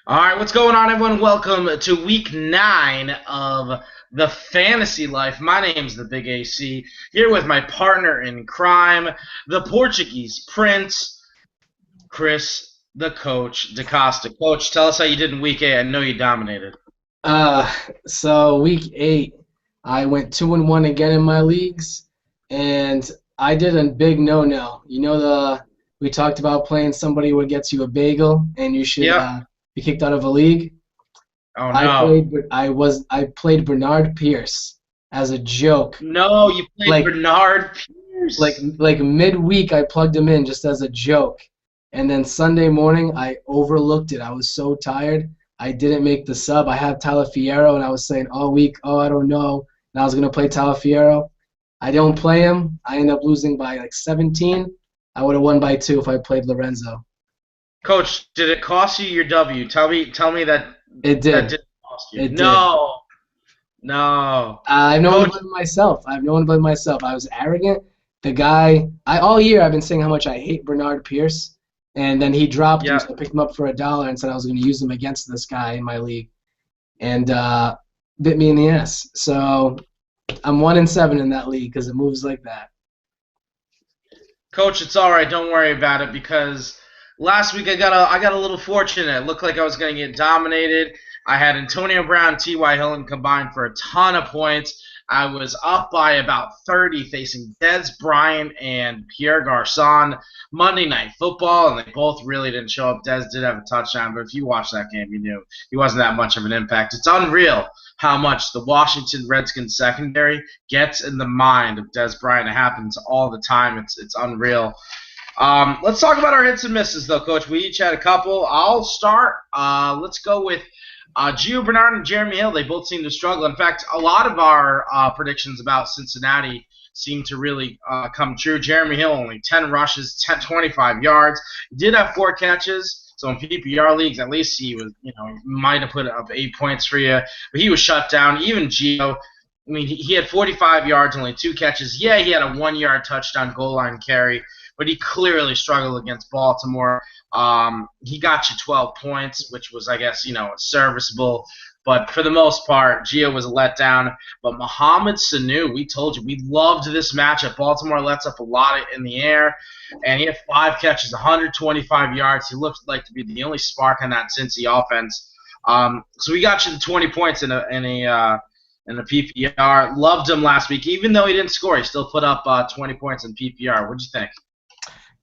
All right, what's going on, everyone? Welcome to week 9 of the Fantasy Life. My name's the Big AC, here with my partner in crime, the Portuguese Prince, Chris, the Coach, Dacosta. Coach, tell us how you did in week 8. I know you dominated. Uh, so week 8, I went 2-1 again in my leagues, and I did a big no-no. We talked about playing somebody who gets you a bagel, and you should Yep. be kicked out of a league. Oh, no. I played Bernard Pierce as a joke. No, you played Like Bernard like Pierce. like midweek, I plugged him in just as a joke, and then Sunday morning I overlooked it. I was so tired. I didn't make the sub. I had Talafiero, and I was saying all week, oh, I don't know, and I was gonna play Talafiero. I don't play him. I end up losing by like 17. I would have won by 2 if I played Lorenzo. Coach, did it cost you your W? Tell me It that did. didn't cost you. It did. No, no. I have no one to Coach, blame myself. I have no one to blame myself. I was arrogant. The guy, all year I've been saying how much I hate Bernard Pierce, and then he dropped him, yeah. so I picked him up for $1 and said I was going to use him against this guy in my league, and bit me in the ass. So I'm 1-7 in that league because it moves like that. Coach, it's all right. Don't worry about it because last week I got a little fortunate. It looked like I was going to get dominated. I had Antonio Brown, T.Y. Hilton combined for a ton of points. I was up by about 30 facing Dez Bryant and Pierre Garçon Monday Night Football, and they both really didn't show up. Dez did have a touchdown, but if you watched that game, you knew he wasn't that much of an impact. It's unreal how much the Washington Redskins secondary gets in the mind of Dez Bryant. It happens all the time. It's unreal. Let's talk about our hits and misses, though, Coach. We each had a couple. I'll start. Let's go with Gio Bernard and Jeremy Hill. They both seem to struggle. In fact, a lot of our predictions about Cincinnati seem to really come true. Jeremy Hill only 10 rushes, 25 yards. He did have 4 catches. So in PPR leagues, at least he was, might have put up 8 points for you. But he was shut down. Even Gio, I mean, he had 45 yards, only 2 catches. Yeah, he had a 1-yard touchdown goal line carry, but he clearly struggled against Baltimore. He got you 12 points, which was, I guess, serviceable. But for the most part, Gio was a letdown. But Mohamed Sanu, we told you, we loved this matchup. Baltimore lets up a lot in the air, and he had 5 catches, 125 yards. He looked like to be the only spark on that Cincy offense. So we got you the 20 points in a PPR. Loved him last week. Even though he didn't score, he still put up 20 points in PPR. What'd you think?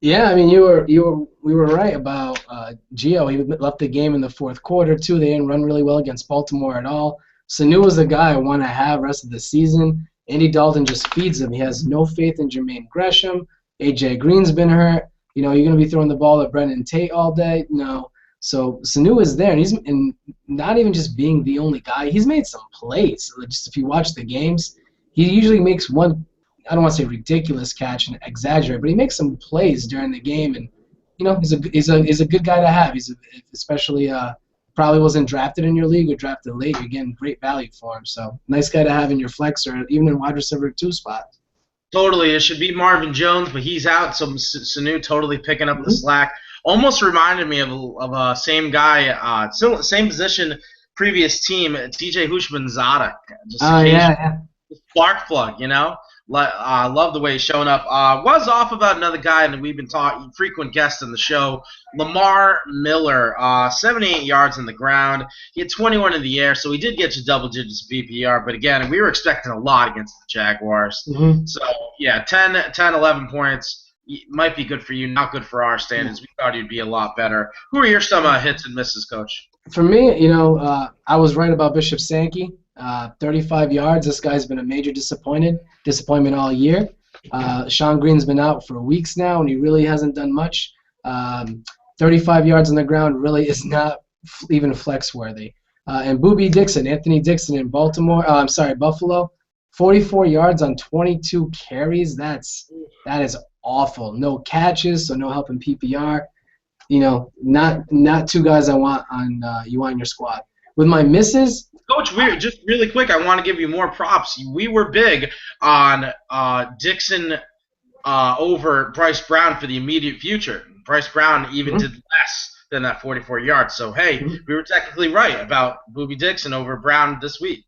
Yeah, I mean, we were right about Gio. He left the game in the fourth quarter too. They didn't run really well against Baltimore at all. Sanu was the guy I want to have rest of the season. Andy Dalton just feeds him. He has no faith in Jermaine Gresham. AJ Green's been hurt. You're going to be throwing the ball at Brendan Tate all day. No. So Sanu is there, and he's not even just being the only guy. He's made some plays. Just if you watch the games, he usually makes one. I don't want to say ridiculous catch and exaggerate, but he makes some plays during the game, and he's a good guy to have. Especially probably wasn't drafted in your league or drafted late. You're getting great value for him, so nice guy to have in your flex or even in wide receiver 2 spot. Totally. It should be Marvin Jones, but he's out, so Sanu totally picking up the slack. Almost reminded me of a same guy, same position, previous team, TJ Hushmanzada. Just Oh yeah. spark plug. Love the way he's showing up. Was off about another guy, and we've been talking, frequent guest on the show, Lamar Miller, 78 yards on the ground. He had 21 in the air, so he did get to double digits PPR. But again, we were expecting a lot against the Jaguars. Mm-hmm. So, yeah, 10, 11 points might be good for you, not good for our standards. We thought he'd be a lot better. Who are your some hits and misses, Coach? For me, I was right about Bishop Sankey. 35 yards. This guy's been a major disappointment all year. Sean Green's been out for weeks now, and he really hasn't done much. 35 yards on the ground really is not even flex worthy. And Anthony Dixon in Buffalo, 44 yards on 22 carries. That is awful. No catches, so no help in PPR. Not 2 guys I want on you want in your squad. With my misses, Coach, just really quick, I want to give you more props. We were big on Dixon over Bryce Brown for the immediate future. Bryce Brown even did less than that 44 yards. So, hey, we were technically right about Booby Dixon over Brown this week.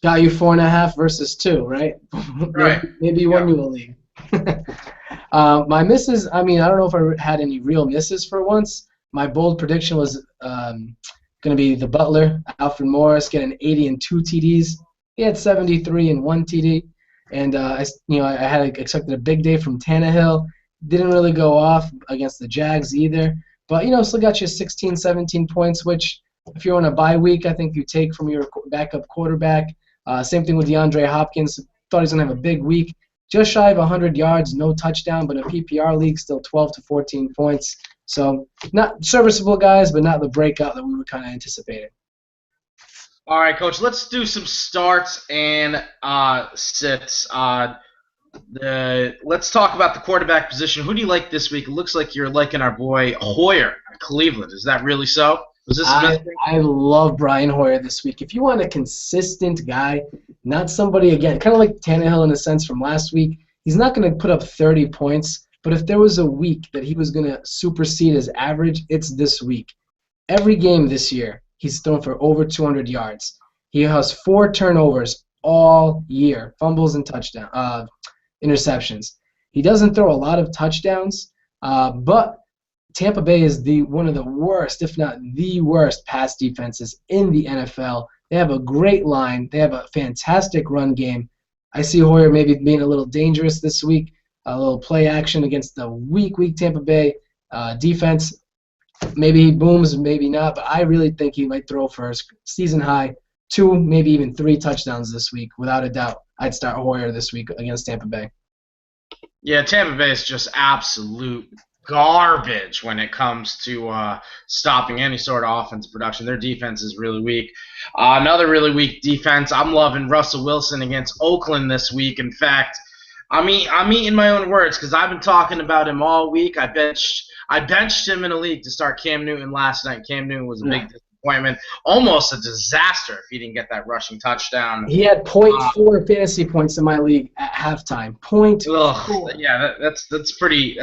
Got you 4.5 versus 2, right? Right. maybe you won you a league. My misses, I mean, I don't know if I had any real misses for once. My bold prediction was going to be the Butler, Alfred Morris, getting 80 and 2 TDs. He had 73 and 1 TD. And, I had expected a big day from Tannehill. Didn't really go off against the Jags either. But, still got you 16, 17 points, which if you're on a bye week, I think you take from your backup quarterback. Same thing with DeAndre Hopkins. Thought he was going to have a big week. Just shy of 100 yards, no touchdown, but in a PPR league, still 12 to 14 points. So not serviceable guys, but not the breakout that we were kind of anticipating. All right, Coach, let's do some starts and sits. Let's talk about the quarterback position. Who do you like this week? It looks like you're liking our boy Hoyer at Cleveland. Is that really so? Was this I love Brian Hoyer this week. If you want a consistent guy, not somebody, again, kind of like Tannehill in a sense from last week, he's not going to put up 30 points, but if there was a week that he was going to supersede his average, it's this week. Every game this year, he's thrown for over 200 yards. He has 4 turnovers all year, fumbles and interceptions. He doesn't throw a lot of touchdowns, but Tampa Bay is one of the worst, if not the worst, pass defenses in the NFL. They have a great line. They have a fantastic run game. I see Hoyer maybe being a little dangerous this week, a little play action against the weak Tampa Bay defense. Maybe he booms, maybe not, but I really think he might throw for a season high 2, maybe even 3 touchdowns this week. Without a doubt, I'd start Hoyer this week against Tampa Bay. Yeah, Tampa Bay is just absolute garbage when it comes to stopping any sort of offensive production. Their defense is really weak. Another really weak defense, I'm loving Russell Wilson against Oakland this week. In fact, I'm eating my own words because I've been talking about him all week. I benched him in a league to start Cam Newton last night. Cam Newton was a big disappointment, almost a disaster if he didn't get that rushing touchdown. He had 0.4 fantasy points in my league at halftime. 0.4. Yeah, that's pretty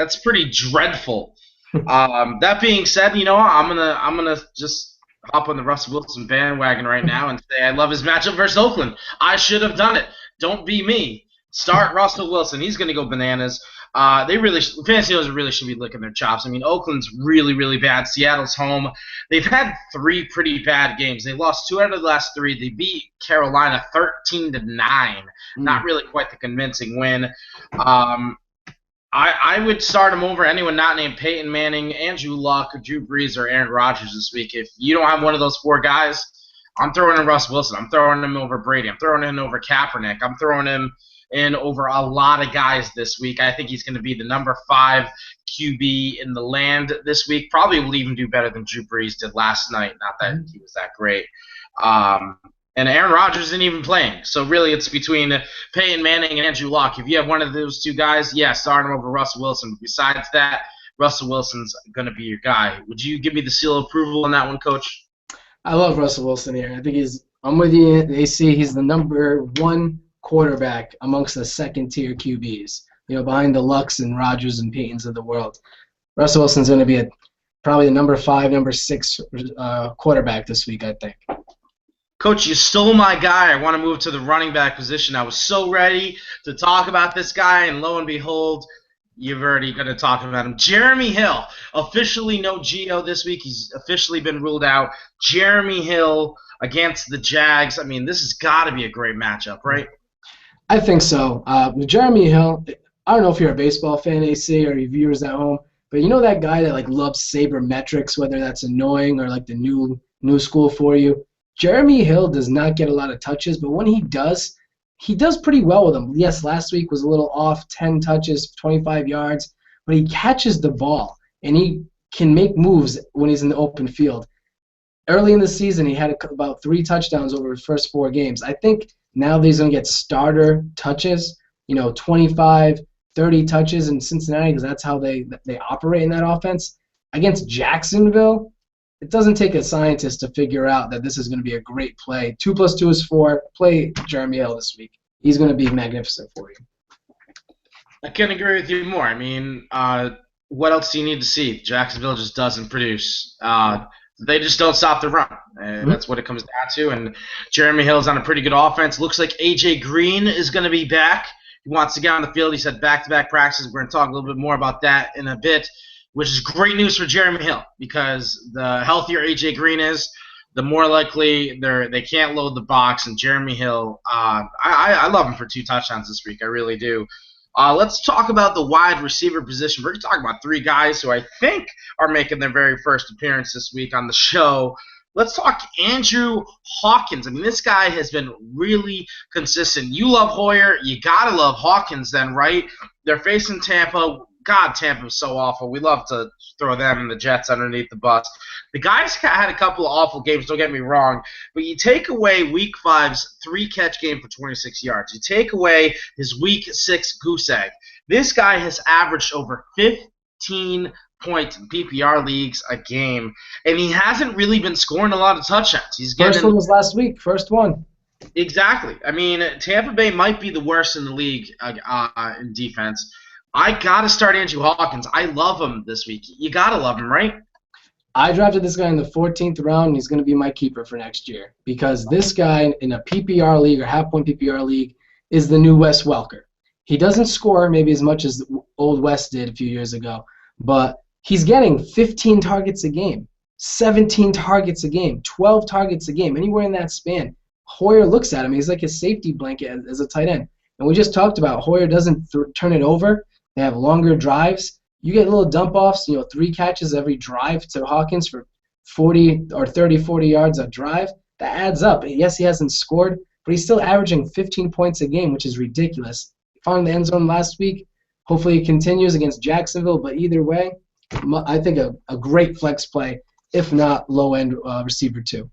dreadful. That being said, I'm gonna just hop on the Russell Wilson bandwagon right now and say I love his matchup versus Oakland. I should have done it. Don't be me. Start Russell Wilson. He's gonna go bananas. Fantasy owners really should be licking their chops. I mean, Oakland's really, really bad. Seattle's home. They've had 3 pretty bad games. They lost 2 out of the last 3. They beat Carolina 13-9. Not really quite the convincing win. I would start him over anyone not named Peyton Manning, Andrew Luck, Drew Brees, or Aaron Rodgers this week. If you don't have one of those 4 guys, I'm throwing in Russ Wilson. I'm throwing him over Brady. I'm throwing him over Kaepernick. I'm throwing him in over a lot of guys this week. I think he's going to be the number 5 QB in the land this week. Probably will even do better than Drew Brees did last night. Not that he was that great. And Aaron Rodgers isn't even playing. So really it's between Peyton Manning and Andrew Luck. If you have one of those 2 guys, start him over Russell Wilson. Besides that, Russell Wilson's going to be your guy. Would you give me the seal of approval on that one, Coach? I love Russell Wilson here. I think I'm with you, AC. He's the number 1 quarterback amongst the second-tier QBs, behind the Lucks and Rodgers and Paytons of the world. Russell Wilson's going to be probably the number 5, number 6 quarterback this week, I think. Coach, you stole my guy. I want to move to the running back position. I was so ready to talk about this guy, and lo and behold, you've already going to talk about him. Jeremy Hill, officially no Gio this week. He's officially been ruled out. Jeremy Hill against the Jags. I mean, this has got to be a great matchup, right? I think so. Jeremy Hill, I don't know if you're a baseball fan, AC, or your viewers at home, but you know that guy that loves sabermetrics, whether that's annoying or the new school for you. Jeremy Hill does not get a lot of touches, but when he does pretty well with them. Yes, last week was a little off, 10 touches, 25 yards, but he catches the ball, and he can make moves when he's in the open field. Early in the season, he had about 3 touchdowns over his first 4 games. I think now that he's going to get starter touches, 25, 30 touches in Cincinnati, because that's how they operate in that offense. Against Jacksonville, it doesn't take a scientist to figure out that this is going to be a great play. 2 + 2 is 4. Play Jeremy Hill this week. He's going to be magnificent for you. I can't agree with you more. I mean, What else do you need to see? Jacksonville just doesn't produce. They just don't stop the run. And Mhm. that's what it comes down to. And Jeremy Hill's on a pretty good offense. Looks like A.J. Green is going to be back. He wants to get on the field. He said back-to-back practices. We're going to talk a little bit more about that in a bit, which is great news for Jeremy Hill because the healthier A.J. Green is, the more likely they can't load the box. And Jeremy Hill, I love him for 2 touchdowns this week. I really do. Let's talk about the wide receiver position. We're going to talk about 3 guys who I think are making their very first appearance this week on the show. Let's talk Andrew Hawkins. I mean, this guy has been really consistent. You love Hoyer. You got to love Hawkins then, right? They're facing Tampa. God, Tampa's so awful. We love to throw them and the Jets underneath the bus. The guys had a couple of awful games, don't get me wrong, but you take away Week 5's 3-catch game for 26 yards. You take away his Week 6 goose egg. This guy has averaged over 15 points in PPR leagues a game, and he hasn't really been scoring a lot of touchdowns. He's getting First one was last week. First one. exactly. I mean, Tampa Bay might be the worst in the league in defense. I got to start Andrew Hawkins. I love him this week. You got to love him, right? I drafted this guy in the 14th round, and he's going to be my keeper for next year because this guy in a PPR league or half-point PPR league is the new Wes Welker. He doesn't score maybe as much as old Wes did a few years ago, but he's getting 15 targets a game, 17 targets a game, 12 targets a game, anywhere in that span. Hoyer looks at him. He's like his safety blanket as a tight end. And we just talked about Hoyer doesn't turn it over. They have longer drives. You get little dump-offs, 3 catches every drive to Hawkins for 40 or 30, 40 yards a drive. That adds up. Yes, he hasn't scored, but he's still averaging 15 points a game, which is ridiculous. He found the end zone last week. Hopefully it continues against Jacksonville, but either way, I think a great flex play, if not low-end receiver too.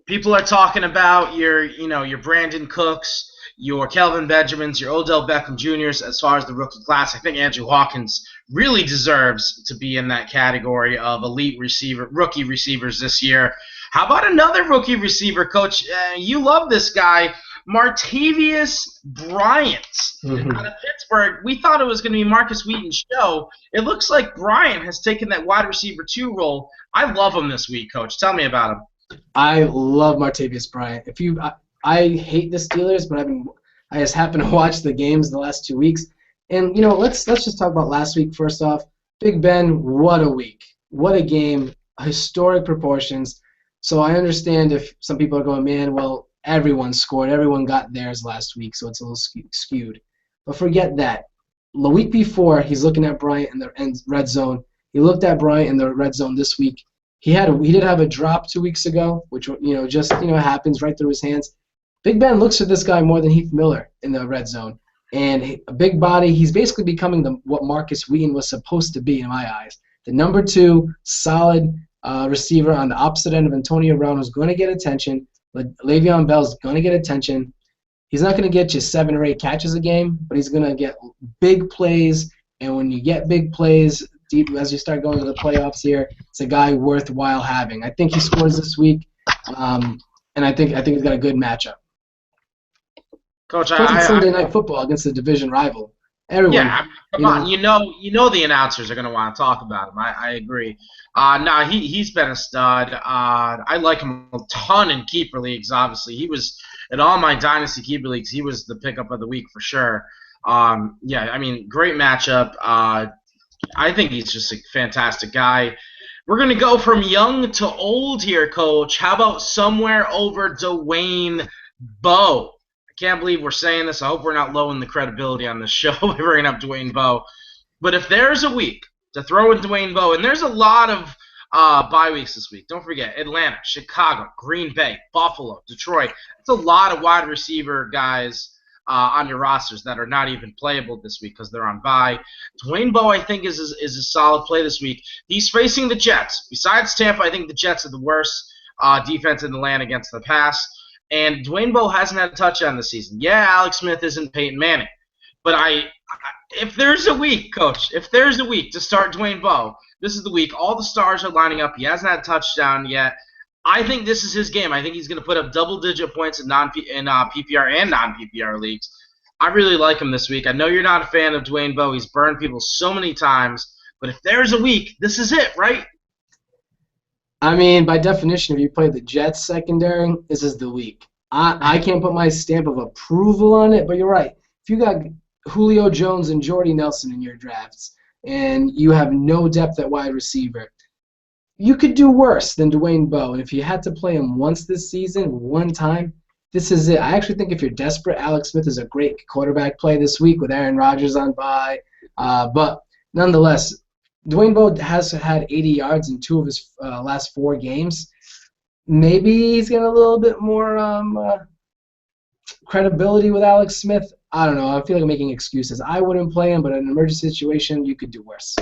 People are talking about your Brandon Cooks, your Kelvin Benjamins, your Odell Beckham Jr.'s as far as the rookie class. I think Andrew Hawkins really deserves to be in that category of elite rookie receivers this year. How about another rookie receiver, Coach? You love this guy, Martivus Bryant out of Pittsburgh. We thought it was going to be Marcus Wheaton's show. It looks like Bryant has taken that wide receiver 2 role. I love him this week, Coach. Tell me about him. I love Martavis Bryant. I hate the Steelers, but I just happened to watch the games the last 2 weeks. And let's just talk about last week first off. Big Ben, what a week. What a game. Historic proportions. So I understand if some people are going, man, well, everyone scored. Everyone got theirs last week, so it's a little skewed. But forget that. The week before, he's looking at Bryant in the red zone. He looked at Bryant in the red zone this week. He did have a drop 2 weeks ago, which just happens right through his hands. Big Ben looks at this guy more than Heath Miller in the red zone, and a big body. He's basically becoming what Marcus Wheaton was supposed to be in my eyes, the number 2 solid receiver on the opposite end of Antonio Brown, who's going to get attention. Le'Veon Bell's going to get attention. He's not going to get you 7 or 8 catches a game, but he's going to get big plays. And when you get big plays, deep as you start going to the playoffs here, it's a guy worthwhile having. I think he scores this week, and I think he's got a good matchup. Coach, It's Sunday Night Football against a division rival. Everyone, yeah, come on. You know the announcers are going to want to talk about him. I agree. He's been a stud. I like him a ton in keeper leagues. Obviously, he was in all my dynasty keeper leagues. He was the pickup of the week for sure. Great matchup. I think he's just a fantastic guy. We're going to go from young to old here, Coach. How about somewhere over Dwayne Bowe? I can't believe we're saying this. I hope we're not lowering the credibility on this show by bringing up Dwayne Bowe. But if there's a week to throw in Dwayne Bowe, and there's a lot of bye weeks this week. Don't forget Atlanta, Chicago, Green Bay, Buffalo, Detroit. It's a lot of wide receiver guys on your rosters that are not even playable this week because they're on bye. Dwayne Bowe, I think, is a solid play this week. He's facing the Jets. Besides Tampa, I think the Jets are the worst defense in the land against the pass. And Dwayne Bowe hasn't had a touchdown this season. Yeah, Alex Smith isn't Peyton Manning. But if there's a week, Coach, if there's a week to start Dwayne Bowe, this is the week. All the stars are lining up. He hasn't had a touchdown yet. I think this is his game. I think he's going to put up double-digit points in PPR and non-PPR leagues. I really like him this week. I know you're not a fan of Dwayne Bowe. He's burned people so many times. But if there's a week, this is it, right? I mean, by definition, if you play the Jets secondary, this is the week. I can't put my stamp of approval on it, but you're right. If you got Julio Jones and Jordy Nelson in your drafts, and you have no depth at wide receiver, you could do worse than Dwayne Bowe. And if you had to play him once this season, one time, this is it. I actually think if you're desperate, Alex Smith is a great quarterback play this week with Aaron Rodgers on bye. But nonetheless, Dwayne Bowe has had 80 yards in 2 of his last 4 games. Maybe he's getting a little bit more credibility with Alex Smith. I don't know. I feel like I'm making excuses. I wouldn't play him, but in an emergency situation, you could do worse.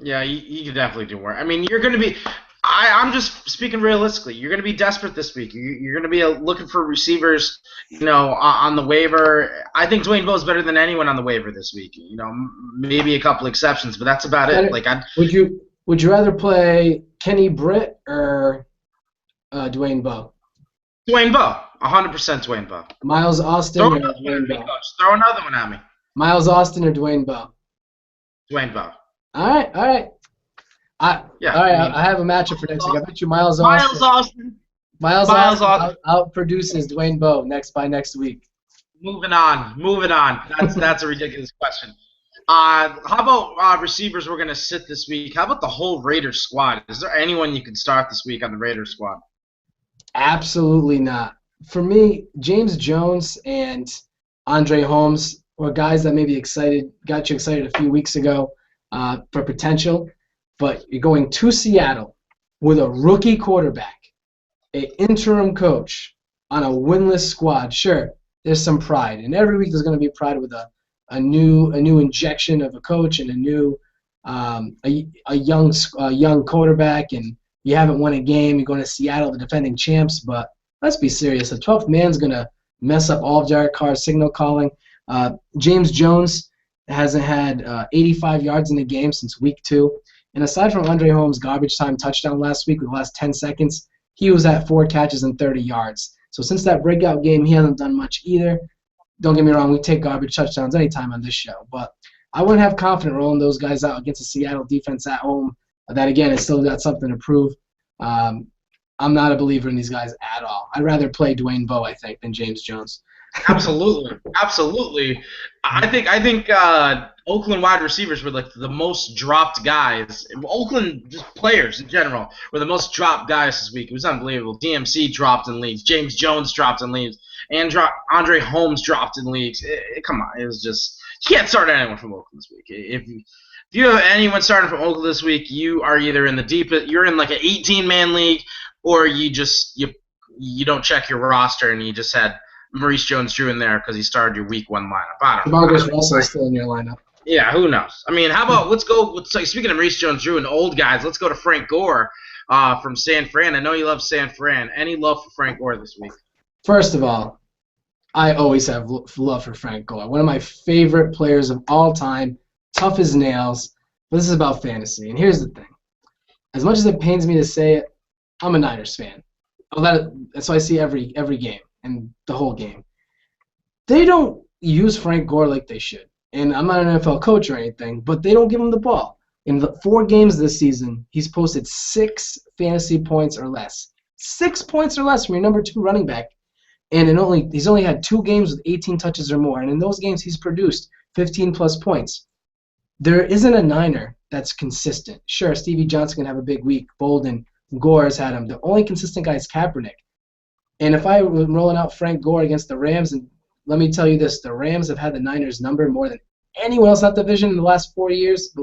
Yeah, you could definitely do worse. I mean, you're going to be – I'm just speaking realistically. You're going to be desperate this week. You're going to be looking for receivers, on the waiver. I think Dwayne Bowe is better than anyone on the waiver this week. Maybe a couple exceptions, but that's about it. Would you rather play Kenny Britt or Dwayne Bowe? Dwayne Bowe, 100% Dwayne Bowe. Miles Austin or Dwayne Bowe? Throw another one at me. Miles Austin or Dwayne Bowe? Dwayne Bowe. All right. I have a matchup for next week. I bet you Miles Austin outproduces Dwayne Bowe by next week. Moving on. That's a ridiculous question. How about receivers we're going to sit this week? How about the whole Raiders squad? Is there anyone you can start this week on the Raiders squad? Absolutely not. For me, James Jones and Andre Holmes were guys that maybe got you excited a few weeks ago for potential. But you're going to Seattle with a rookie quarterback, an interim coach on a winless squad. Sure, there's some pride, and every week there's going to be pride with a new injection of a coach and a new a young quarterback, and you haven't won a game. You're going to Seattle, the defending champs, but let's be serious. The 12th man's going to mess up all of Derek Carr's signal calling. James Jones hasn't had 85 yards in the game since week 2. And aside from Andre Holmes' garbage time touchdown last week with the last 10 seconds, he was at 4 catches and 30 yards. So since that breakout game, he hasn't done much either. Don't get me wrong, we take garbage touchdowns anytime on this show. But I wouldn't have confidence rolling those guys out against a Seattle defense at home that, again, has still got something to prove. I'm not a believer in these guys at all. I'd rather play Dwayne Bowe, I think, than James Jones. Absolutely. I think Oakland wide receivers were like the most dropped guys. Oakland just players in general were the most dropped guys this week. It was unbelievable. DMC dropped in leagues. James Jones dropped in leagues. And Andre Holmes dropped in leagues. Come on, it was just you can't start anyone from Oakland this week. If you have anyone starting from Oakland this week, you are either in you're in like an 18-man league, or you don't check your roster and you just had Maurice Jones-Drew in there because he started your week 1 lineup. I don't know. Marcus Russell is still in your lineup. Yeah, who knows? I mean, how about let's go. Speaking of Maurice Jones-Drew and old guys, let's go to Frank Gore from San Fran. I know you love San Fran. Any love for Frank Gore this week? First of all, I always have love for Frank Gore. One of my favorite players of all time, tough as nails. But this is about fantasy. And here's the thing. As much as it pains me to say it, I'm a Niners fan. So I see every game and the whole game. They don't use Frank Gore like they should. And I'm not an NFL coach or anything, but they don't give him the ball. In the 4 games this season, he's posted 6 fantasy points or less. 6 points or less from your number 2 running back. And he's only had 2 games with 18 touches or more. And in those games, he's produced 15-plus points. There isn't a Niner that's consistent. Sure, Stevie Johnson can have a big week. Bolden, Gore has had him. The only consistent guy is Kaepernick. And if I were rolling out Frank Gore against the Rams, and let me tell you this, the Rams have had the Niners number more than anyone else in that division in the last 4 years.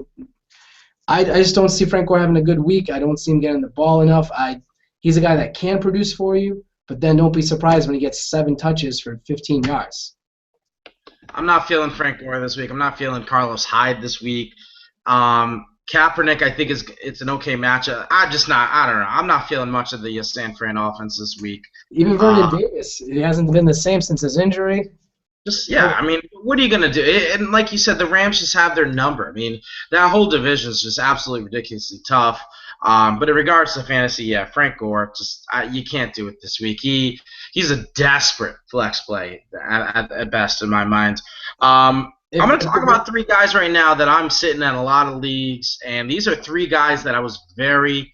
I just don't see Frank Gore having a good week. I don't see him getting the ball enough. He's a guy that can produce for you, but then don't be surprised when he gets 7 touches for 15 yards. I'm not feeling Frank Gore this week. I'm not feeling Carlos Hyde this week. Kaepernick, I think it's an okay matchup. I don't know. I'm not feeling much of the San Fran offense this week. Even Vernon Davis, he hasn't been the same since his injury. I mean, what are you going to do? And like you said, the Rams just have their number. I mean, that whole division is just absolutely ridiculously tough. But in regards to fantasy, yeah, Frank Gore, you can't do it this week. He's a desperate flex play at best in my mind. And I'm going to talk about three guys right now that I'm sitting at a lot of leagues, and these are three guys that I was very,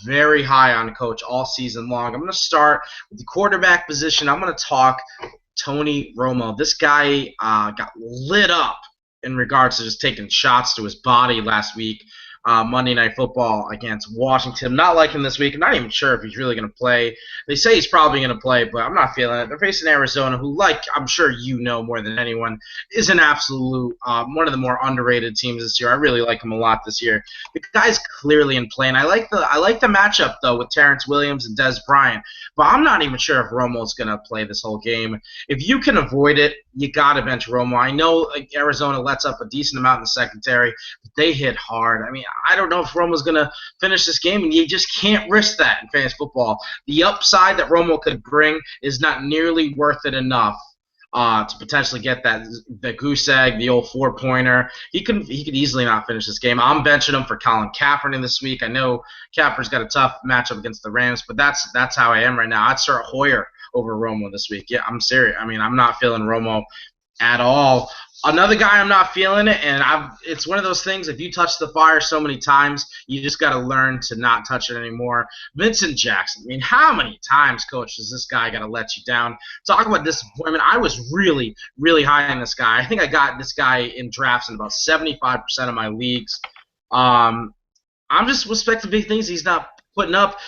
very high on, Coach, all season long. I'm going to start with the quarterback position. I'm going to talk Tony Romo. This guy got lit up in regards to just taking shots to his body last week. Monday Night Football against Washington. Not liking this week. I'm not even sure if he's really going to play. They say he's probably going to play, but I'm not feeling it. They're facing Arizona, who, like I'm sure you know more than anyone, is an absolute one of the more underrated teams this year. I really like him a lot this year. The guy's clearly in play, and I like the matchup though with Terrence Williams and Des Bryant. But I'm not even sure if Romo's going to play this whole game. If you can avoid it, you got to bench Romo. I know Arizona lets up a decent amount in the secondary, but they hit hard. I mean, I don't know if Romo's going to finish this game, and you just can't risk that in fantasy football. The upside that Romo could bring is not nearly worth it enough to potentially get the goose egg, the old 4-pointer. He could easily not finish this game. I'm benching him for Colin Kaepernick this week. I know Kaepernick's got a tough matchup against the Rams, but that's how I am right now. I'd start Hoyer over Romo this week. Yeah, I'm serious. I mean, I'm not feeling Romo at all. Another guy I'm not feeling it, and it's one of those things, if you touch the fire so many times, you just got to learn to not touch it anymore. Vincent Jackson. I mean, how many times, Coach, does this guy got to let you down? Talk about disappointment. I was really, really high on this guy. I think I got this guy in drafts in about 75% of my leagues. I'm just respecting big things he's not putting up.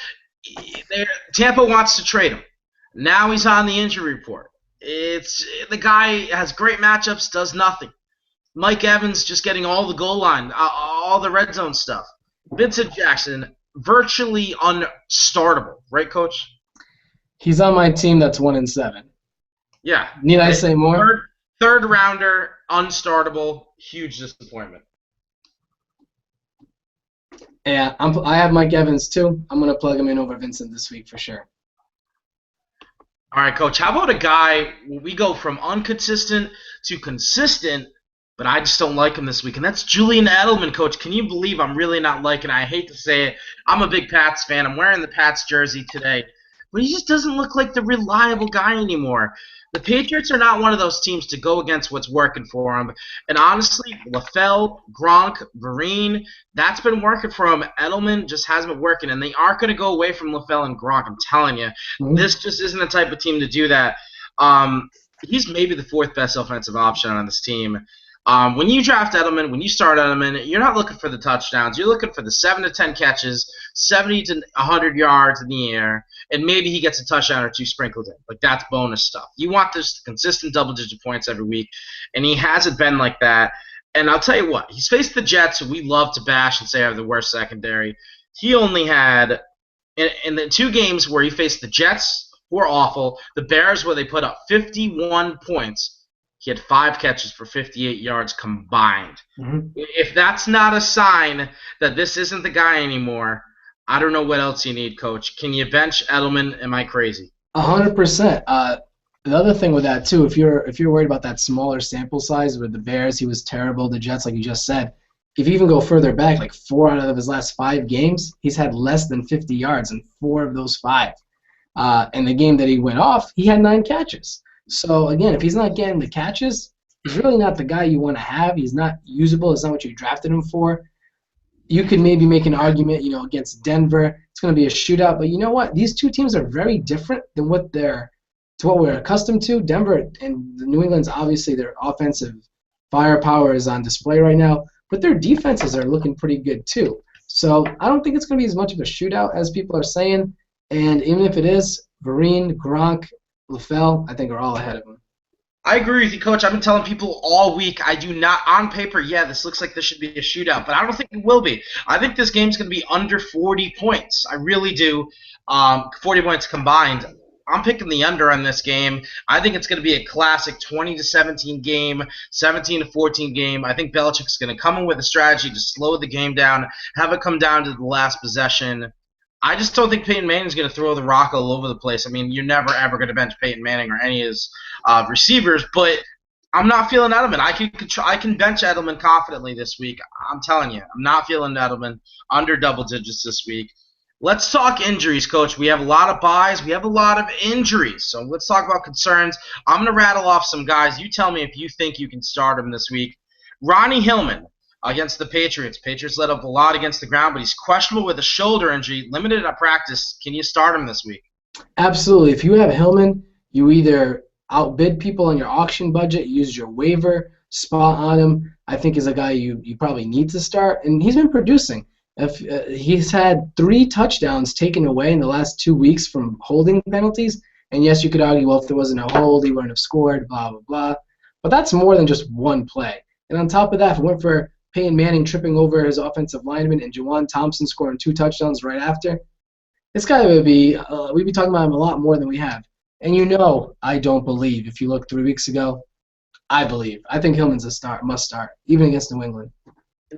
Tampa wants to trade him. Now he's on the injury report. The guy has great matchups, does nothing. Mike Evans just getting all the goal line, all the red zone stuff. Vincent Jackson, virtually unstartable, right, Coach? He's on my team that's 1-7. Yeah. Need I say more? Third rounder, unstartable, huge disappointment. Yeah, I have Mike Evans too. I'm going to plug him in over Vincent this week for sure. All right, Coach, how about a guy where we go from inconsistent to consistent, but I just don't like him this week, and that's Julian Edelman, Coach. Can you believe I'm really not liking it? I hate to say it. I'm a big Pats fan. I'm wearing the Pats jersey today, but he just doesn't look like the reliable guy anymore. The Patriots are not one of those teams to go against what's working for them. And honestly, Lafell, Gronk, Vereen, that's been working for them. Edelman just hasn't been working, and they aren't going to go away from Lafell and Gronk. I'm telling you, This just isn't the type of team to do that. He's maybe the fourth best offensive option on this team. When you draft Edelman, when you start Edelman, you're not looking for the touchdowns. You're looking for the 7 to 10 catches, 70 to 100 yards in the air, and maybe he gets a touchdown or two sprinkled in. Like, that's bonus stuff. You want this consistent double-digit points every week, and he hasn't been like that. And I'll tell you what, he's faced the Jets, who we love to bash and say are the worst secondary. He only had, in the 2 games where he faced the Jets, who are awful, the Bears, where they put up 51 points, he had 5 catches for 58 yards combined. If that's not a sign that this isn't the guy anymore, I don't know what else you need, Coach. Can you bench Edelman? Am I crazy? 100%. The other thing with that too, if you're worried about that smaller sample size with the Bears, he was terrible. The Jets, like you just said, if you even go further back, like 4 out of his last 5 games, he's had less than 50 yards in 4 of those 5. And the game that he went off, he had 9 catches. So, again, if he's not getting the catches, he's really not the guy you want to have. He's not usable. It's not what you drafted him for. You could maybe make an argument, against Denver. It's going to be a shootout. But you know what? These two teams are very different than what we're accustomed to. Denver and New England's, obviously, their offensive firepower is on display right now. But their defenses are looking pretty good, too. So I don't think it's going to be as much of a shootout as people are saying. And even if it is, Vereen, Gronk, Lafell, I think are all ahead of him. I agree with you, Coach. I've been telling people all week, I do not, on paper, this looks like this should be a shootout, but I don't think it will be. I think this game's going to be under 40 points. I really do. 40 points combined. I'm picking the under on this game. I think it's going to be a classic 20-17 game, 17-14 game. I think Belichick's going to come in with a strategy to slow the game down, have it come down to the last possession. I just don't think Peyton Manning's going to throw the rock all over the place. I mean, you're never, ever going to bench Peyton Manning or any of his receivers, but I'm not feeling Edelman. I can bench Edelman confidently this week. I'm telling you, I'm not feeling Edelman under double digits this week. Let's talk injuries, Coach. We have a lot of buys. We have a lot of injuries. So let's talk about concerns. I'm going to rattle off some guys. You tell me if you think you can start them this week. Ronnie Hillman against the Patriots. Patriots let up a lot against the ground, but he's questionable with a shoulder injury, limited at practice. Can you start him this week? Absolutely. If you have Hillman, you either outbid people on your auction budget, use your waiver spot on him. I think is a guy you probably need to start, and he's been producing. If he's had 3 touchdowns taken away in the last 2 weeks from holding penalties, and yes, you could argue, well, if there wasn't a hold, he wouldn't have scored, blah, blah, blah. But that's more than just one play. And on top of that, if it went for Peyton Manning tripping over his offensive lineman and Juwan Thompson scoring 2 touchdowns right after, this guy would be we'd be talking about him a lot more than we have. And I don't believe. If you look 3 weeks ago, I believe. I think Hillman's a must start, even against New England.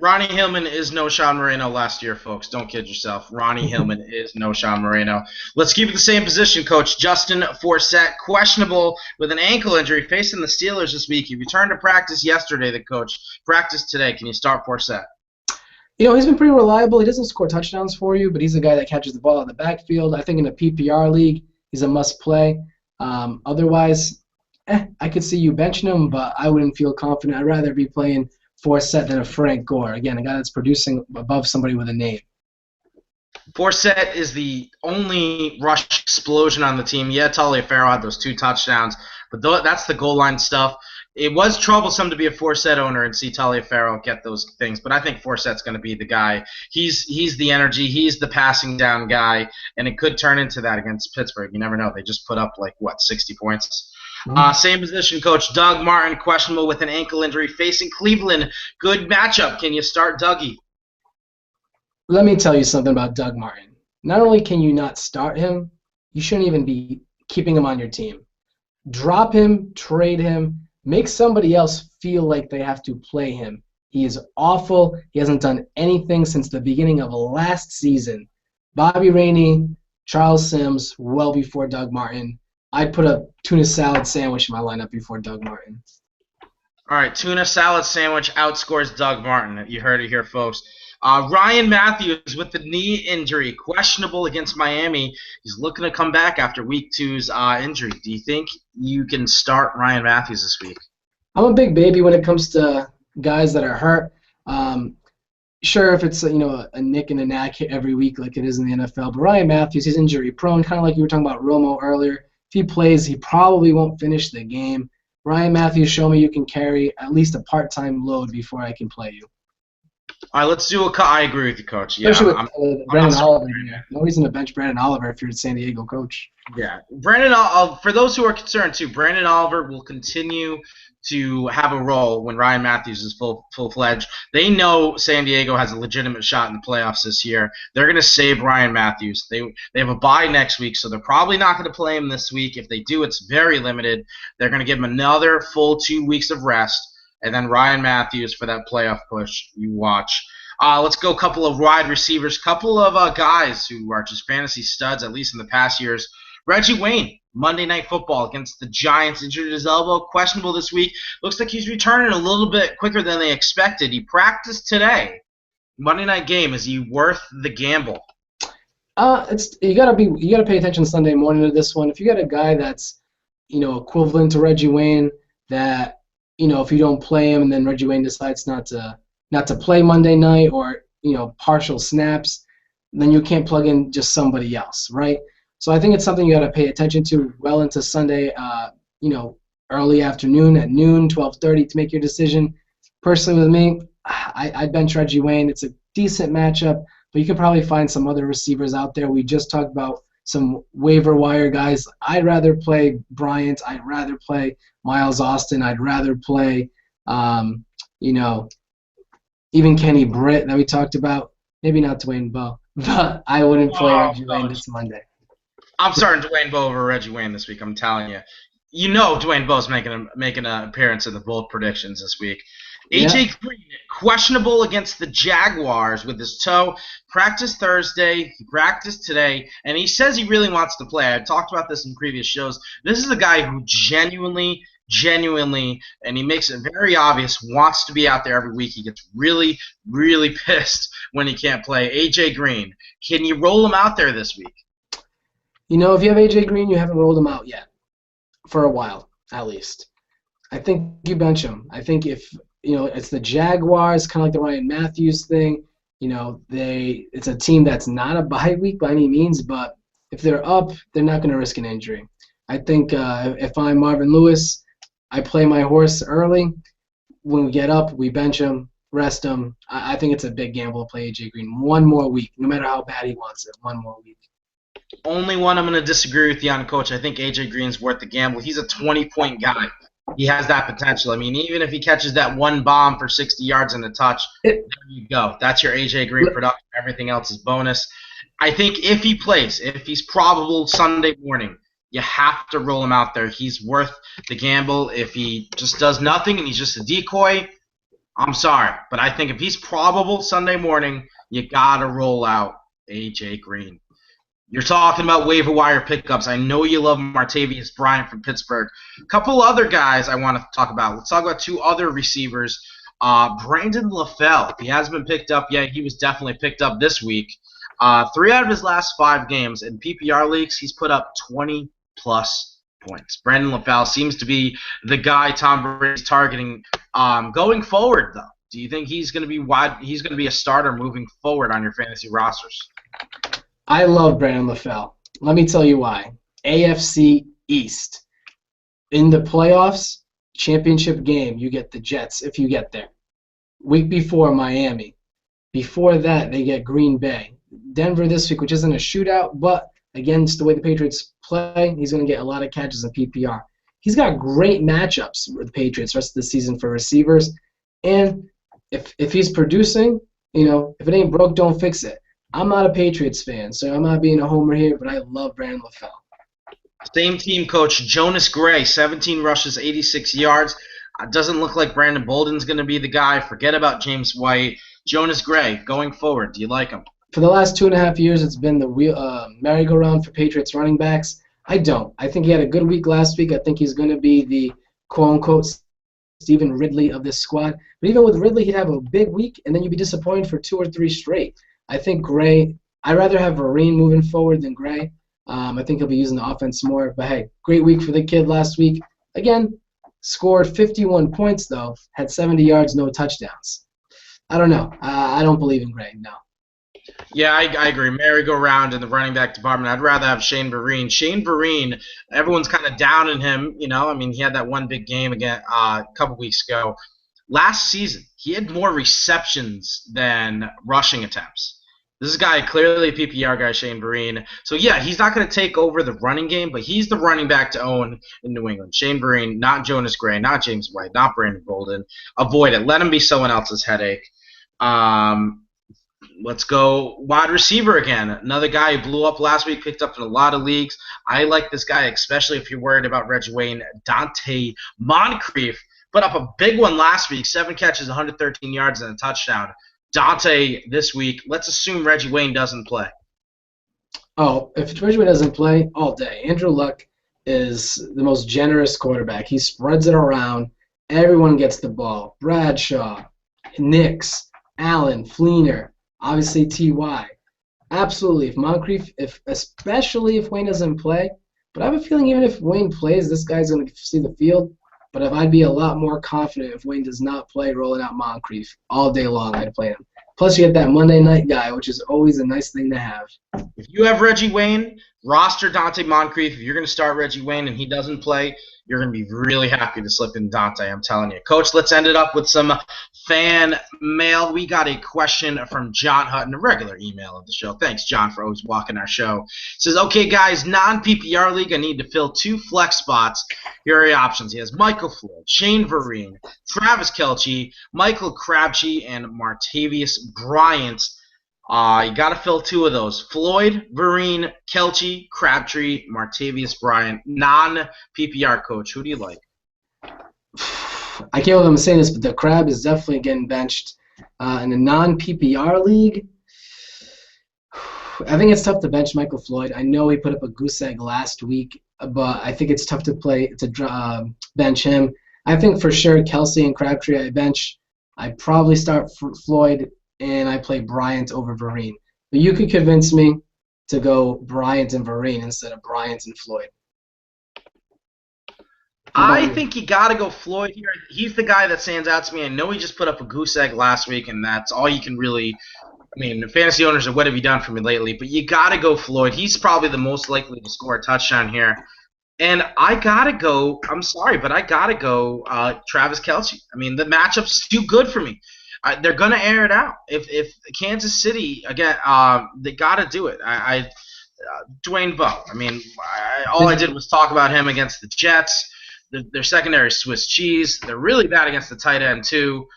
Ronnie Hillman is no Sean Moreno last year, folks. Don't kid yourself. Ronnie Hillman is no Sean Moreno. Let's keep it the same position, Coach. Justin Forsett, questionable with an ankle injury, facing the Steelers this week. He returned to practice yesterday, the coach. Practice today. Can you start Forsett? He's been pretty reliable. He doesn't score touchdowns for you, but he's a guy that catches the ball out of the backfield. I think in a PPR league, he's a must-play. Otherwise, I could see you benching him, but I wouldn't feel confident. I'd rather be playing Forsett than a Frank Gore. Again, a guy that's producing above somebody with a name. Forsett is the only rush explosion on the team. Yeah, Taliaferro had those 2 touchdowns, but that's the goal line stuff. It was troublesome to be a Forsett owner and see Taliaferro get those things, but I think Forsett's going to be the guy. He's the energy. He's the passing down guy, and it could turn into that against Pittsburgh. You never know. They just put up, 60 points? Same position, Coach. Doug Martin, questionable with an ankle injury, facing Cleveland. Good matchup. Can you start Dougie? Let me tell you something about Doug Martin. Not only can you not start him, you shouldn't even be keeping him on your team. Drop him, trade him, make somebody else feel like they have to play him. He is awful. He hasn't done anything since the beginning of last season. Bobby Rainey, Charles Sims, well before Doug Martin. I'd put a tuna salad sandwich in my lineup before Doug Martin. All right, tuna salad sandwich outscores Doug Martin. You heard it here, folks. Ryan Matthews with the knee injury, questionable against Miami. He's looking to come back after Week 2's injury. Do you think you can start Ryan Matthews this week? I'm a big baby when it comes to guys that are hurt. Sure, if it's a nick and a knack every week like it is in the NFL, but Ryan Matthews, he's injury prone, kind of like you were talking about Romo earlier. If he plays, he probably won't finish the game. Ryan Matthews, show me you can carry at least a part-time load before I can play you. All right, let's do I agree with you, Coach. Yeah, especially with Brandon Oliver. No reason to bench Brandon Oliver if you're a San Diego coach. Yeah, for those who are concerned too, Brandon Oliver will continue to have a role when Ryan Matthews is full-fledged. They know San Diego has a legitimate shot in the playoffs this year. They're going to save Ryan Matthews. They have a bye next week, so they're probably not going to play him this week. If they do, it's very limited. They're going to give him another full 2 weeks of rest, and then Ryan Matthews for that playoff push. You watch. Let's go a couple of wide receivers, couple of guys who are just fantasy studs, at least in the past years. Reggie Wayne, Monday Night Football against the Giants, injured his elbow, questionable this week. Looks like he's returning a little bit quicker than they expected. He practiced today. Monday night game, is he worth the gamble? You gotta pay attention Sunday morning to this one. If you got a guy that's equivalent to Reggie Wayne, that if you don't play him and then Reggie Wayne decides not to play Monday night, or partial snaps, then you can't plug in just somebody else, right? So I think it's something you got to pay attention to well into Sunday, early afternoon at noon, 12:30 to make your decision. Personally, with me, I'd bench Reggie Wayne. It's a decent matchup, but you can probably find some other receivers out there. We just talked about some waiver wire guys. I'd rather play Bryant. I'd rather play Miles Austin. I'd rather play, even Kenny Britt that we talked about. Maybe not Dwayne Bowe, but I wouldn't play Reggie Wayne this Monday. I'm starting Dwayne Bowe over Reggie Wayne this week. I'm telling you. Dwayne Bowe's making an appearance in the bold predictions this week. A.J. Green, questionable against the Jaguars with his toe. Practiced Thursday, he practiced today, and he says he really wants to play. I've talked about this in previous shows. This is a guy who genuinely, and he makes it very obvious, wants to be out there every week. He gets really, really pissed when he can't play. A.J. Green, can you roll him out there this week? If you have A.J. Green, you haven't rolled him out yet. For a while, at least. I think you bench him. I think if it's the Jaguars, kind of like the Ryan Matthews thing. It's a team that's not a bye week by any means, but if they're up, they're not going to risk an injury. I think if I'm Marvin Lewis, I play my horse early. When we get up, we bench him, rest him. I think it's a big gamble to play A.J. Green one more week, no matter how bad he wants it, one more week. Only one I'm going to disagree with you on, Coach. I think A.J. Green's worth the gamble. He's a 20-point guy. He has that potential. I mean, even if he catches that one bomb for 60 yards and a touch, there you go. That's your A.J. Green production. Everything else is bonus. I think if he plays, if he's probable Sunday morning, you have to roll him out there. He's worth the gamble. If he just does nothing and he's just a decoy, I'm sorry. But I think if he's probable Sunday morning, you got to roll out A.J. Green. You're talking about waiver wire pickups. I know you love Martivus Bryant from Pittsburgh. A couple other guys I want to talk about. Let's talk about two other receivers. Brandon Lafell. If he hasn't been picked up yet, he was definitely picked up this week. 3 out of his last 5 games in PPR leagues, he's put up 20-plus points. Brandon Lafell seems to be the guy Tom Brady's targeting. Going forward, though, do you think he's going to be He's going to be a starter moving forward on your fantasy rosters? I love Brandon Lafell. Let me tell you why. AFC East. In the playoffs, championship game, you get the Jets if you get there. Week before, Miami. Before that, they get Green Bay. Denver this week, which isn't a shootout, but against the way the Patriots play, he's going to get a lot of catches in PPR. He's got great matchups with the Patriots the rest of the season for receivers. And if he's producing, if it ain't broke, don't fix it. I'm not a Patriots fan, so I'm not being a homer here, but I love Brandon Lafell. Same team, Coach. Jonas Gray, 17 rushes, 86 yards. Doesn't look like Brandon Bolden's going to be the guy. Forget about James White. Jonas Gray, going forward, do you like him? For the last 2.5 years, it's been the merry-go-round for Patriots running backs. I don't. I think he had a good week last week. I think he's going to be the quote-unquote Stephen Ridley of this squad. But even with Ridley, he'd have a big week, and then you'd be disappointed for 2 or 3 straight. I think Gray, I'd rather have Vereen moving forward than Gray. I think he'll be using the offense more. But, hey, great week for the kid last week. Again, scored 51 points, though, had 70 yards, no touchdowns. I don't know. I don't believe in Gray, no. Yeah, I agree. Merry-go-round in the running back department. I'd rather have Shane Vereen. Shane Vereen, everyone's kind of down in him. I mean, he had that one big game again a couple weeks ago. Last season, he had more receptions than rushing attempts. This is a guy, clearly a PPR guy, Shane Vereen. So, yeah, he's not going to take over the running game, but he's the running back to own in New England. Shane Vereen, not Jonas Gray, not James White, not Brandon Bolden. Avoid it. Let him be someone else's headache. Let's go wide receiver again. Another guy who blew up last week, picked up in a lot of leagues. I like this guy, especially if you're worried about Reggie Wayne. Dante Moncrief put up a big one last week, 7 catches, 113 yards, and a touchdown. Dante this week, let's assume Reggie Wayne doesn't play. Oh, if Reggie Wayne doesn't play, all day. Andrew Luck is the most generous quarterback. He spreads it around. Everyone gets the ball. Bradshaw, Nix, Allen, Fleener, obviously T.Y. Absolutely. If Moncrief, especially if Wayne doesn't play, but I have a feeling even if Wayne plays, this guy's going to see the field. But if I'd be a lot more confident if Wayne does not play, rolling out Moncrief all day long, I'd play him. Plus, you get that Monday night guy, which is always a nice thing to have. If you have Reggie Wayne, roster Dante Moncrief. If you're going to start Reggie Wayne and he doesn't play, you're going to be really happy to slip in Dante, I'm telling you. Coach, let's end it up with some fan mail. We got a question from John Hutton, a regular email of the show. Thanks, John, for always walking our show. It says, okay, guys, non-PPR league, I need to fill 2 flex spots. Here are your options. He has Michael Floyd, Shane Vereen, Travis Kelce, Michael Crabtree, and Martivus Bryant. You got to fill 2 of those. Floyd, Vereen, Kelce, Crabtree, Martivus Bryant. Non-PPR, Coach. Who do you like? I can't believe I'm saying this, but the Crab is definitely getting benched. In a non-PPR league, I think it's tough to bench Michael Floyd. I know he put up a goose egg last week, but I think it's tough to bench him. I think for sure Kelce and Crabtree I bench. I probably start Floyd, and I play Bryant over Vereen. But you could convince me to go Bryant and Vereen instead of Bryant and Floyd. What about I you? think you got to go Floyd here. He's the guy that stands out to me. I know he just put up a goose egg last week, and that's all you can really. I mean, fantasy owners are what have you done for me lately? But you got to go Floyd. He's probably the most likely to score a touchdown here. And I got to go. I'm sorry, but I got to go Travis Kelce. I mean, the matchup's too good for me. They're going to air it out. If Kansas City, again, they got to do it. Dwayne Bowe. I mean, all I did was talk about him against the Jets. Their secondary is Swiss cheese. They're really bad against the tight end too.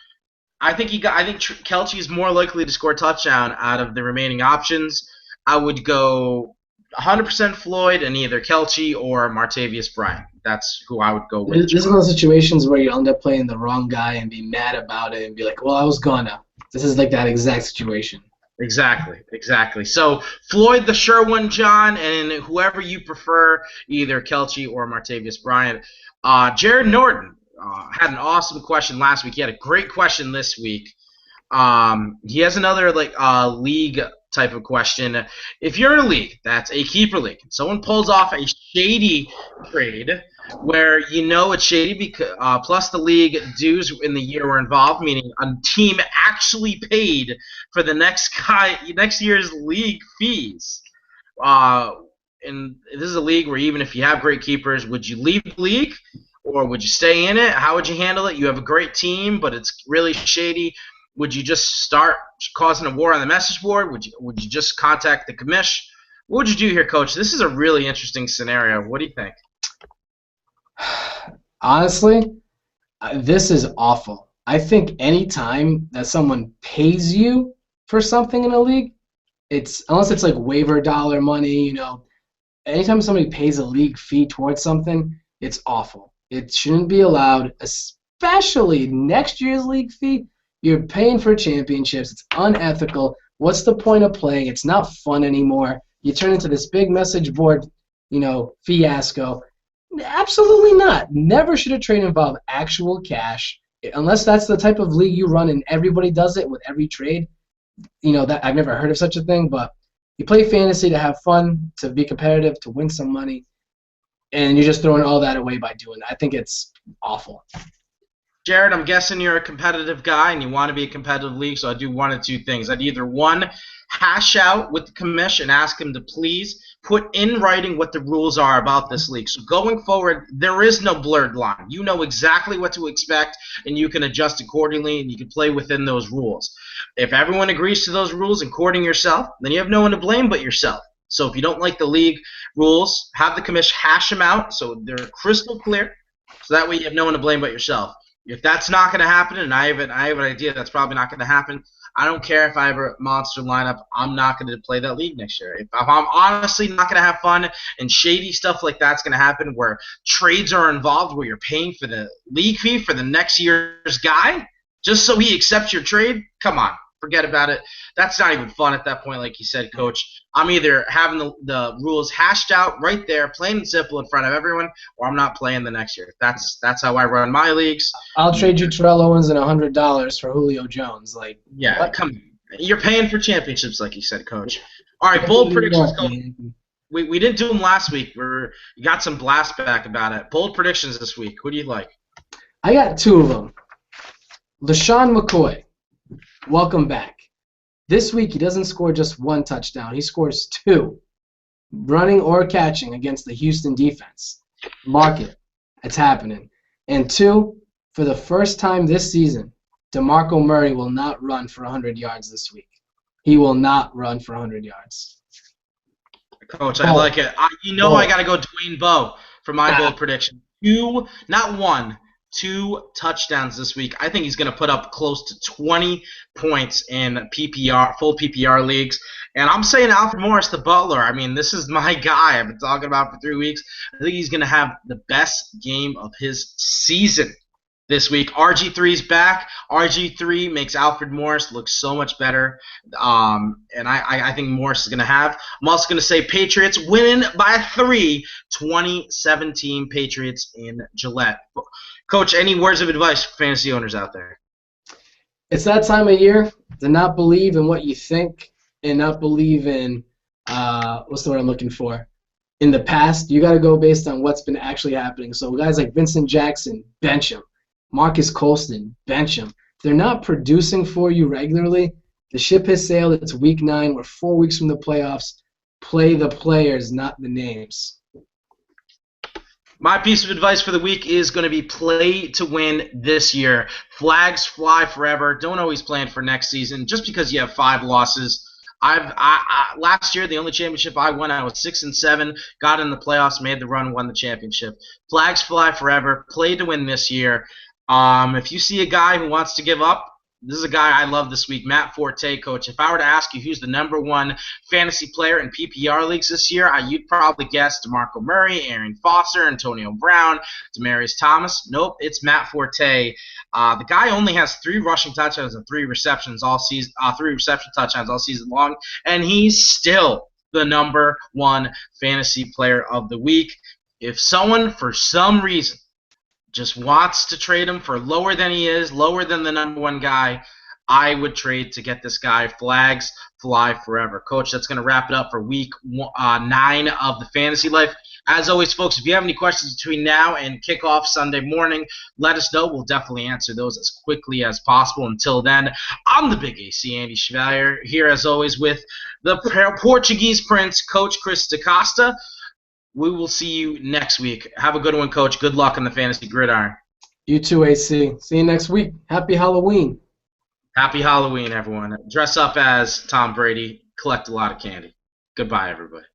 I think Kelce is more likely to score a touchdown out of the remaining options. I would go 100% Floyd and either Kelce or Martavius Bryant. That's who I would go with. This is one of those situations where you end up playing the wrong guy and be mad about it and be like, well, I was gonna. This is like that exact situation. Exactly. So Floyd, the sure one, John, and whoever you prefer, either Kelce or Martavius Bryant. Jared Norton had an awesome question last week. He had a great question this week. He has another league type of question. If you're in a league that's a keeper league, someone pulls off a shady trade where you know it's shady because plus the league dues in the year were involved, meaning a team actually paid for the next year's league fees. And this is a league where even if you have great keepers, would you leave the league or would you stay in it? How would you handle it? You have a great team, but it's really shady. Would you just start causing a war on the message board? Would you just contact the commish? What would you do here, Coach? This is a really interesting scenario. What do you think? Honestly, this is awful. I think any time that someone pays you for something in a league, unless it's like waiver dollar money, anytime somebody pays a league fee towards something, it's awful. It shouldn't be allowed, especially next year's league fee. You're paying for championships. It's unethical. What's the point of playing? It's not fun anymore. You turn into this big message board, fiasco. Absolutely not. Never should a trade involve actual cash, unless that's the type of league you run and everybody does it with every trade. That I've never heard of such a thing, but you play fantasy to have fun, to be competitive, to win some money, and you're just throwing all that away by doing that. I think it's awful. Jared, I'm guessing you're a competitive guy and you want to be a competitive league, so I'd do one of two things. I'd either, one, hash out with the commish and ask him to please put in writing what the rules are about this league. So going forward, there is no blurred line. You know exactly what to expect, and you can adjust accordingly, and you can play within those rules. If everyone agrees to those rules, including yourself, then you have no one to blame but yourself. So if you don't like the league rules, have the commish hash them out so they're crystal clear, so that way you have no one to blame but yourself. If that's not going to happen, and I have an idea that's probably not going to happen, I don't care if I have a monster lineup. I'm not going to play that league next year. If I'm honestly not going to have fun and shady stuff like that's going to happen where trades are involved, where you're paying for the league fee for the next year's guy just so he accepts your trade, come on. Forget about it. That's not even fun at that point, like you said, Coach. I'm either having the rules hashed out right there, plain and simple in front of everyone, or I'm not playing the next year. That's how I run my leagues. I'll trade you Terrell Owens and $100 for Julio Jones. Yeah, come on. You're paying for championships, like you said, Coach. All right, bold predictions, Coach. We didn't do them last week. You got some blast back about it. Bold predictions this week. Who do you like? I got two of them. LaShawn McCoy. Welcome back. This week, he doesn't score just one touchdown. He scores two, running or catching against the Houston defense. Mark it. It's happening. And two, for the first time this season, DeMarco Murray will not run for 100 yards this week. He will not run for 100 yards. Coach, I like it. I got to go Dwayne Bowe for my bold prediction. Two, not one. 2 touchdowns this week. I think he's going to put up close to 20 points in PPR, full PPR leagues. And I'm saying Alfred Morris, the butler. I mean, this is my guy I've been talking about for 3 weeks. I think he's going to have the best game of his season this week. RG3's back. RG3 makes Alfred Morris look so much better. And I think Morris is going to have. I'm also going to say Patriots winning by 3, 2017 Patriots in Gillette. Coach, any words of advice for fantasy owners out there? It's that time of year to not believe in what you think and not believe in what's the word I'm looking for? in the past. You got to go based on what's been actually happening. So guys like Vincent Jackson, bench him. Marcus Colston, bench him. They're not producing for you regularly. The ship has sailed. It's week 9. We're 4 weeks from the playoffs. Play the players, not the names. My piece of advice for the week is going to be play to win this year. Flags fly forever. Don't always plan for next season. Just because you have 5 losses. Last year, the only championship I won, I was 6-7, got in the playoffs, made the run, won the championship. Flags fly forever. Play to win this year. If you see a guy who wants to give up, this is a guy I love this week, Matt Forte, coach. If I were to ask you who's the #1 fantasy player in PPR leagues this year, you'd probably guess DeMarco Murray, Aaron Foster, Antonio Brown, Demaryius Thomas. Nope, it's Matt Forte. The guy only has 3 rushing touchdowns and 3 receptions all season, 3 reception touchdowns all season long, and he's still the #1 fantasy player of the week. If someone, for some reason, just wants to trade him for lower than he is, lower than the #1 guy, I would trade to get this guy. Flags fly forever. Coach, that's going to wrap it up for week 9 of the Fantasy Life. As always, folks, if you have any questions between now and kickoff Sunday morning, let us know. We'll definitely answer those as quickly as possible. Until then, I'm the Big AC, Andy Chevalier, here as always with the Portuguese Prince, Coach Chris Dacosta. We will see you next week. Have a good one, Coach. Good luck on the fantasy gridiron. You too, AC. See you next week. Happy Halloween. Happy Halloween, everyone. Dress up as Tom Brady. Collect a lot of candy. Goodbye, everybody.